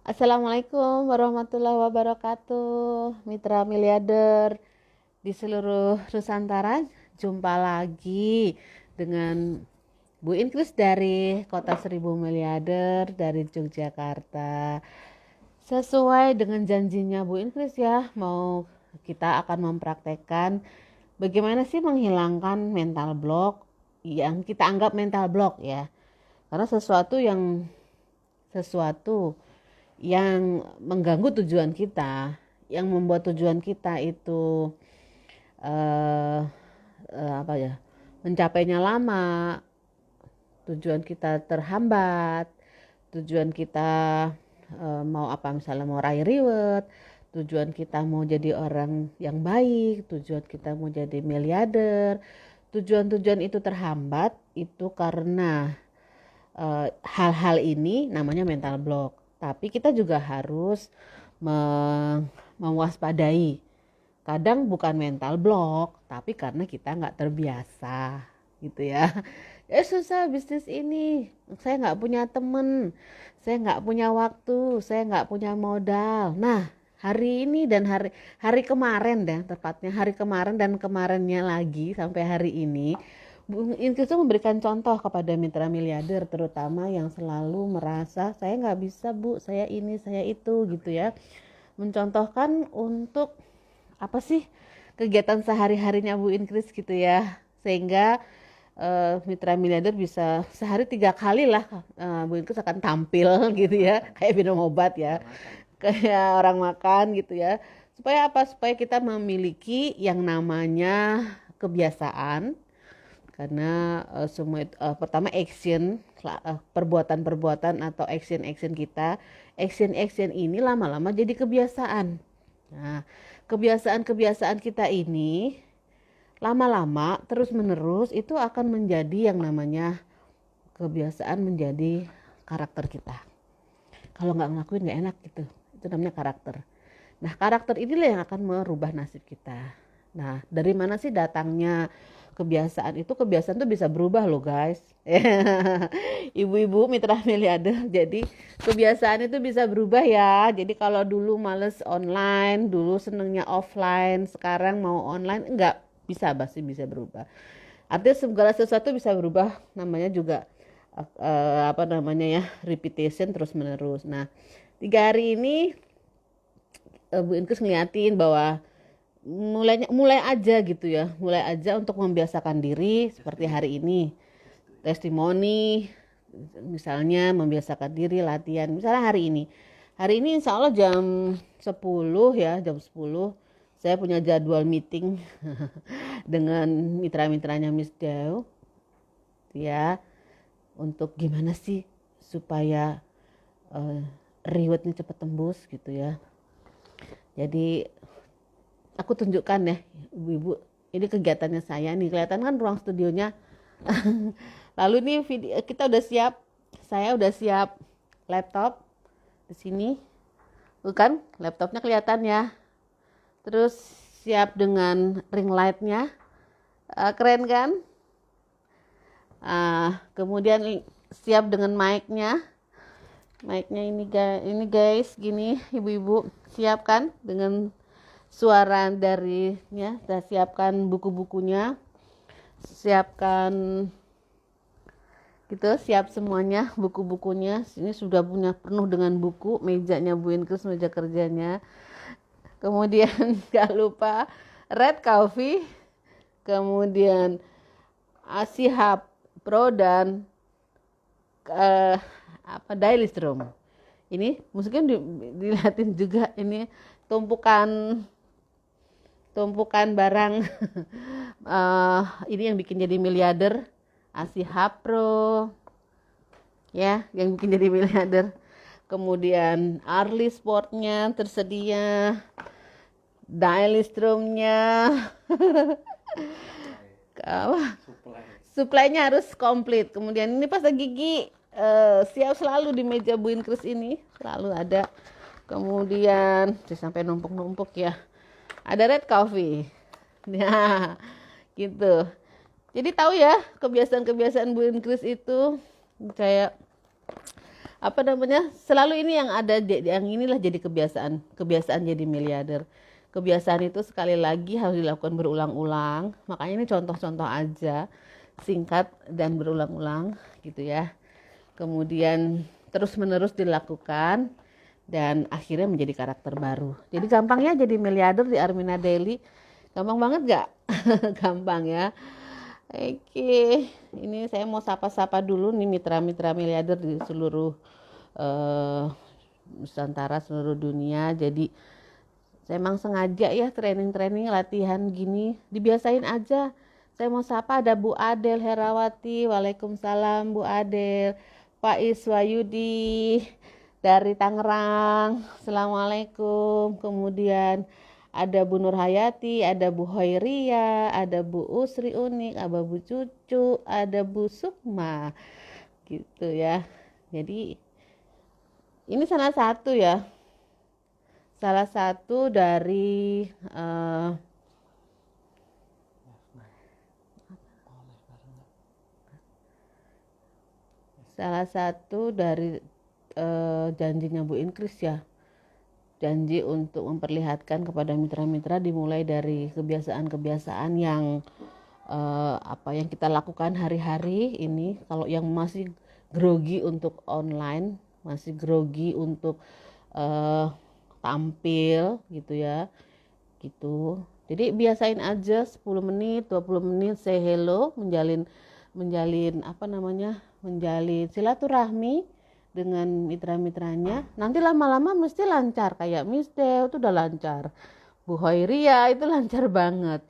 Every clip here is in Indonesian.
Assalamualaikum warahmatullahi wabarakatuh, mitra miliarder di seluruh Nusantara. Jumpa lagi dengan Bu Inkris dari Kota Seribu Miliarder dari Yogyakarta. Sesuai dengan janjinya Bu Inkris ya, kita akan mempraktekkan bagaimana sih menghilangkan mental block yang kita anggap mental block ya. Karena sesuatu yang mengganggu tujuan kita, yang membuat tujuan kita itu eh, apa ya, mencapainya lama, tujuan kita terhambat, tujuan kita mau apa misalnya mau raih reward, tujuan kita mau jadi orang yang baik, tujuan kita mau jadi miliarder, tujuan-tujuan itu terhambat itu karena hal-hal ini namanya mental block. Tapi kita juga harus mewaspadai. Kadang bukan mental block, tapi karena kita nggak terbiasa, gitu ya. Susah bisnis ini, saya nggak punya temen, saya nggak punya waktu, saya nggak punya modal. Nah, hari ini dan hari kemarin deh, tepatnya hari kemarin dan kemarinnya lagi sampai hari ini, Bu Inkris itu memberikan contoh kepada mitra miliarder terutama yang selalu merasa saya nggak bisa Bu, saya ini, saya itu gitu ya. Mencontohkan untuk apa sih kegiatan sehari-harinya Bu Inkris gitu ya. Sehingga mitra miliarder bisa sehari 3 kali lah Bu Inkris akan tampil gitu ya. Kayak minum obat ya. Kayak orang makan gitu ya. Supaya apa? Supaya kita memiliki yang namanya kebiasaan karena semua pertama perbuatan-perbuatan atau action action ini lama-lama jadi kebiasaan. Nah, kebiasaan-kebiasaan kita ini lama-lama terus menerus itu akan menjadi yang namanya kebiasaan menjadi karakter kita. Kalau nggak ngelakuin nggak enak gitu, itu namanya karakter. Nah, karakter inilah yang akan merubah nasib kita. Nah, dari mana sih datangnya kebiasaan itu? Kebiasaan tuh bisa berubah loh guys. Ibu-ibu mitra miliarder. Jadi kebiasaan itu bisa berubah ya. Jadi kalau dulu males online, dulu senengnya offline, sekarang mau online, enggak bisa pasti bisa berubah. Artinya segala sesuatu bisa berubah. Namanya juga apa namanya ya, repetition terus menerus. Nah, 3 hari ini Bu Inkris ngeliatin bahwa mulai aja gitu ya, mulai aja untuk membiasakan diri seperti hari ini testimoni, misalnya membiasakan diri latihan misalnya hari ini insya Allah jam 10 ya, jam 10 saya punya jadwal meeting dengan mitra-mitranya Miss Dew ya, untuk gimana sih supaya rewardnya cepat tembus gitu ya. Jadi aku tunjukkan ya ibu-ibu, ini kegiatannya saya nih, kelihatan kan ruang studionya. Lalu nih kita udah siap, saya udah siap laptop di sini, bukan laptopnya kelihatan ya. Terus siap dengan ring lightnya, keren kan? Kemudian siap dengan mic-nya ini guys, gini ibu-ibu, siap kan dengan suara darinya, saya siapkan buku-bukunya, siapkan gitu, siap semuanya buku-bukunya. Ini sudah punya penuh dengan buku, mejanya Bu Inkris, meja kerjanya. Kemudian gak lupa red coffee, kemudian Asihab Pro dan daily room. Ini mungkin dilihatin juga, ini tumpukan barang ini yang bikin jadi miliarder, Asihab Pro ya, yang bikin jadi miliarder. Kemudian Arli Sportnya tersedia, daily roomnya suplainya harus komplit. Kemudian ini pasta gigi siap selalu di meja Bu Inkris ini, selalu ada. Kemudian sampai numpuk-numpuk ya, ada red coffee. Nah, gitu. Jadi tahu ya kebiasaan-kebiasaan Bu Inkris itu kayak apa namanya, selalu ini yang ada, yang inilah jadi kebiasaan jadi miliarder. Kebiasaan itu sekali lagi harus dilakukan berulang-ulang, makanya ini contoh-contoh aja, singkat dan berulang-ulang gitu ya. Kemudian terus menerus dilakukan dan akhirnya menjadi karakter baru. Jadi gampangnya jadi miliarder di Armina Daily, gampang banget gak? Gampang ya. Oke, ini saya mau sapa-sapa dulu nih mitra-mitra miliarder di seluruh Nusantara, seluruh dunia. Jadi saya emang sengaja ya training-training latihan gini, dibiasain aja. Saya mau sapa, ada Bu Adel Herawati, waalaikumsalam Bu Adel. Pak Iswayudi dari Tangerang, assalamualaikum. Kemudian ada Bu Nur Hayati, ada Bu Hoiria, ada Bu Usri Unik, ada Bu Cucu, ada Bu Sukma, gitu ya. Jadi ini salah satu ya, salah satu dari salah satu dari janjinya Bu Inkris ya. Janji untuk memperlihatkan kepada mitra-mitra dimulai dari kebiasaan-kebiasaan yang apa yang kita lakukan hari-hari ini. Kalau yang masih grogi untuk online, masih grogi untuk tampil gitu ya, gitu. Jadi biasain aja 10 menit, 20 menit say hello, menjalin apa namanya, menjalin silaturahmi dengan mitra-mitranya. Nanti lama-lama mesti lancar, kayak Miss Dew itu udah lancar, Bu Hoiria itu lancar banget.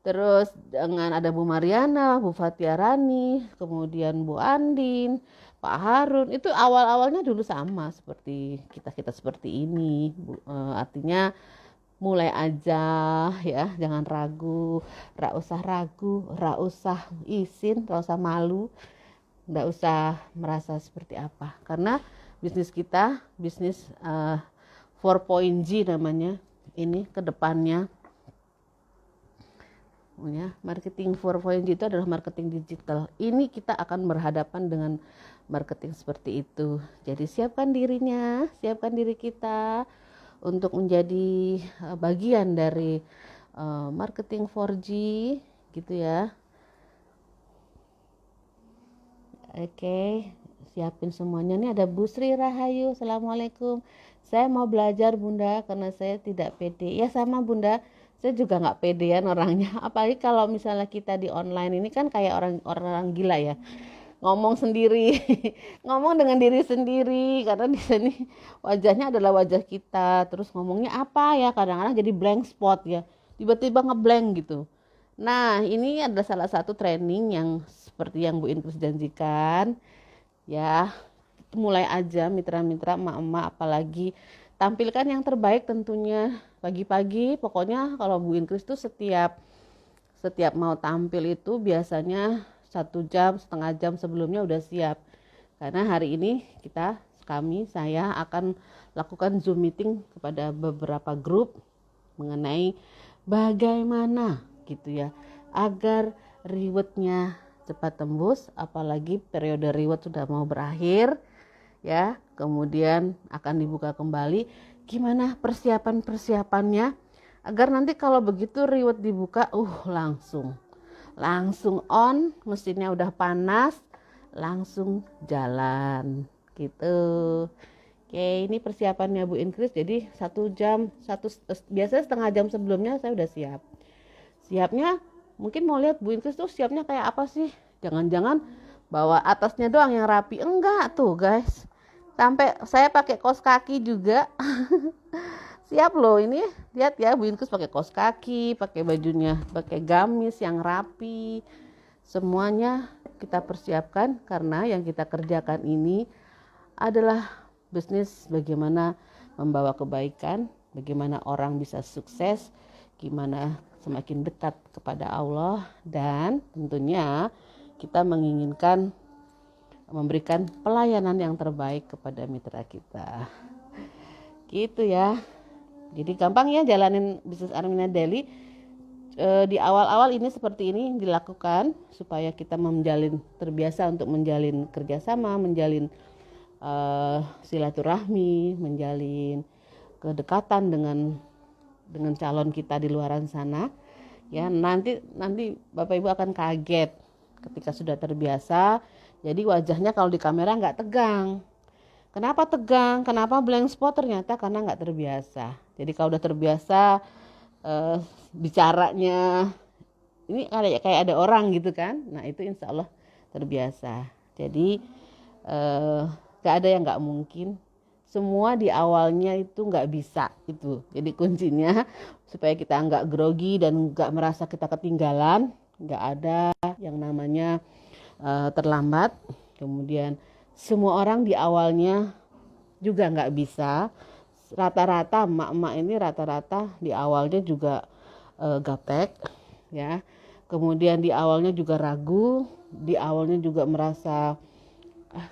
Terus dengan ada Bu Mariana, Bu Fatiarani, kemudian Bu Andin, Pak Harun, itu awal-awalnya dulu sama seperti kita seperti ini. Artinya mulai aja ya, jangan ragu, ra usah izin, ra usah malu, nggak usah merasa seperti apa, karena bisnis kita bisnis 4.0 namanya ini ke depannya ya. Marketing 4.0 itu adalah marketing digital. Ini kita akan berhadapan dengan marketing seperti itu. Jadi siapkan diri kita untuk menjadi bagian dari marketing 4G gitu ya. Oke, siapin semuanya. Nih ada Bu Sri Rahayu, assalamualaikum. Saya mau belajar Bunda karena saya tidak pede. Ya sama Bunda, saya juga nggak pedean orangnya. Apalagi kalau misalnya kita di online ini kan kayak orang gila ya, ngomong sendiri, ngomong dengan diri sendiri. Karena di sini wajahnya adalah wajah kita, terus ngomongnya apa ya, kadang-kadang jadi blank spot ya, tiba-tiba ngeblank gitu. Nah, ini adalah salah satu training yang seperti yang Bu Inkris janjikan ya. Mulai aja mitra-mitra, emak-emak apalagi, tampilkan yang terbaik tentunya. Pagi-pagi pokoknya kalau Bu Inkris tuh setiap mau tampil itu biasanya 1 jam, setengah jam sebelumnya udah siap. Karena hari ini saya akan lakukan Zoom meeting kepada beberapa grup mengenai bagaimana gitu ya, agar rewardnya cepat tembus, apalagi periode reward sudah mau berakhir ya. Kemudian akan dibuka kembali, gimana persiapannya agar nanti kalau begitu reward dibuka langsung on, mesinnya udah panas, langsung jalan gitu. Oke, ini persiapannya Bu Inkris. Jadi 1 jam, biasanya setengah jam sebelumnya saya udah siap. Siapnya mungkin mau lihat Bu Inkris tuh siapnya kayak apa sih? Jangan-jangan bawa atasnya doang yang rapi. Enggak tuh guys, sampai saya pakai kaos kaki juga. Siap loh ini, lihat ya, Bu Inkris pakai kaos kaki, pakai bajunya, pakai gamis yang rapi. Semuanya kita persiapkan karena yang kita kerjakan ini adalah bisnis bagaimana membawa kebaikan, bagaimana orang bisa sukses, gimana semakin dekat kepada Allah, dan tentunya kita menginginkan memberikan pelayanan yang terbaik kepada mitra kita. Gitu ya. Jadi gampang ya jalanin bisnis Armina Daily. Di awal-awal ini seperti ini dilakukan supaya kita terbiasa untuk menjalin kerjasama, menjalin silaturahmi, menjalin kedekatan dengan calon kita di luaran sana. Ya, nanti Bapak Ibu akan kaget ketika sudah terbiasa. Jadi wajahnya kalau di kamera nggak tegang. Kenapa tegang? Kenapa blank spot? Ternyata karena nggak terbiasa. Jadi kalau udah terbiasa bicaranya ini kayak ada orang gitu kan. Nah itu insya Allah terbiasa. Jadi nggak ada yang nggak mungkin. Semua di awalnya itu nggak bisa itu. Jadi kuncinya supaya kita nggak grogi dan nggak merasa kita ketinggalan. Nggak ada yang namanya terlambat. Kemudian semua orang di awalnya juga nggak bisa. Rata-rata emak-emak ini rata-rata di awalnya juga gaptek ya. Kemudian di awalnya juga ragu, di awalnya juga merasa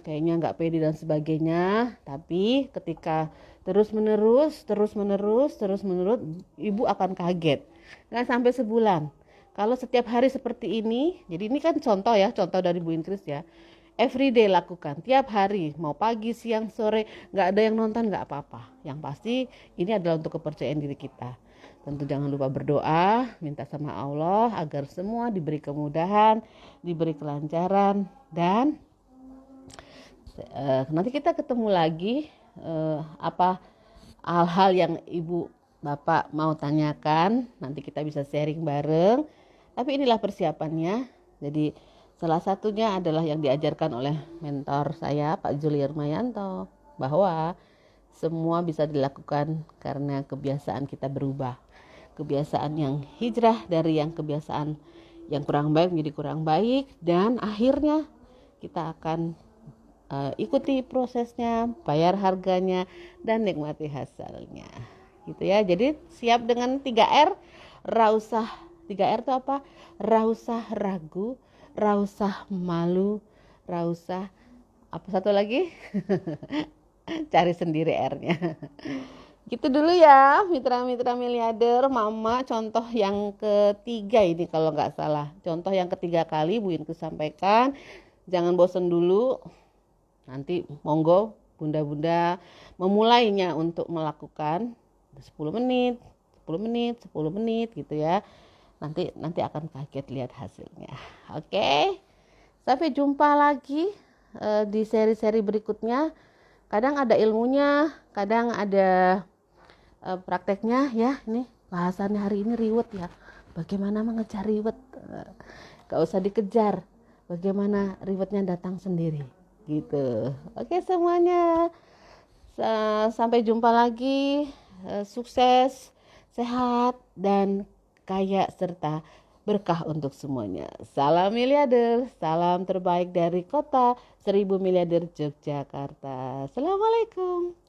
kayaknya nggak pede dan sebagainya. Tapi ketika terus menerus ibu akan kaget. Nggak sampai sebulan. Kalau setiap hari seperti ini, jadi ini kan contoh dari Bu Inkris ya. Everyday lakukan, tiap hari, mau pagi, siang, sore, nggak ada yang nonton nggak apa-apa. Yang pasti ini adalah untuk kepercayaan diri kita. Tentu jangan lupa berdoa, minta sama Allah agar semua diberi kemudahan, diberi kelancaran, dan nanti kita ketemu lagi apa hal-hal yang ibu bapak mau tanyakan. Nanti kita bisa sharing bareng. Tapi inilah persiapannya. Jadi salah satunya adalah yang diajarkan oleh mentor saya, Pak Juli Irmayanto, bahwa semua bisa dilakukan karena kebiasaan kita berubah. Kebiasaan yang hijrah dari yang kebiasaan yang kurang baik menjadi kurang baik, dan akhirnya kita akan ikuti prosesnya, bayar harganya, dan nikmati hasilnya. Gitu ya. Jadi siap dengan 3R, rausah. 3R itu apa? Rausah ragu, rausah malu, rausah apa satu lagi? Cari sendiri R-nya. Gitu dulu ya, mitra-mitra miliarder, mama. Contoh yang ketiga ini kalau nggak salah. Contoh yang ketiga kali Bu Inku sampaikan. Jangan bosan dulu. Nanti monggo bunda-bunda memulainya untuk melakukan 10 menit gitu ya. Nanti akan kaget lihat hasilnya. Oke. Sampai jumpa lagi di seri-seri berikutnya. Kadang ada ilmunya, kadang ada prakteknya ya. Ini bahasannya hari ini riwet ya. Bagaimana mengejar riwet? Gak usah dikejar. Bagaimana riwetnya datang sendiri. Gitu. Oke semuanya. Sampai jumpa lagi. Sukses, sehat, dan kaya serta berkah untuk semuanya. Salam miliarder, salam terbaik dari kota 1000 miliarder Yogyakarta. Assalamualaikum.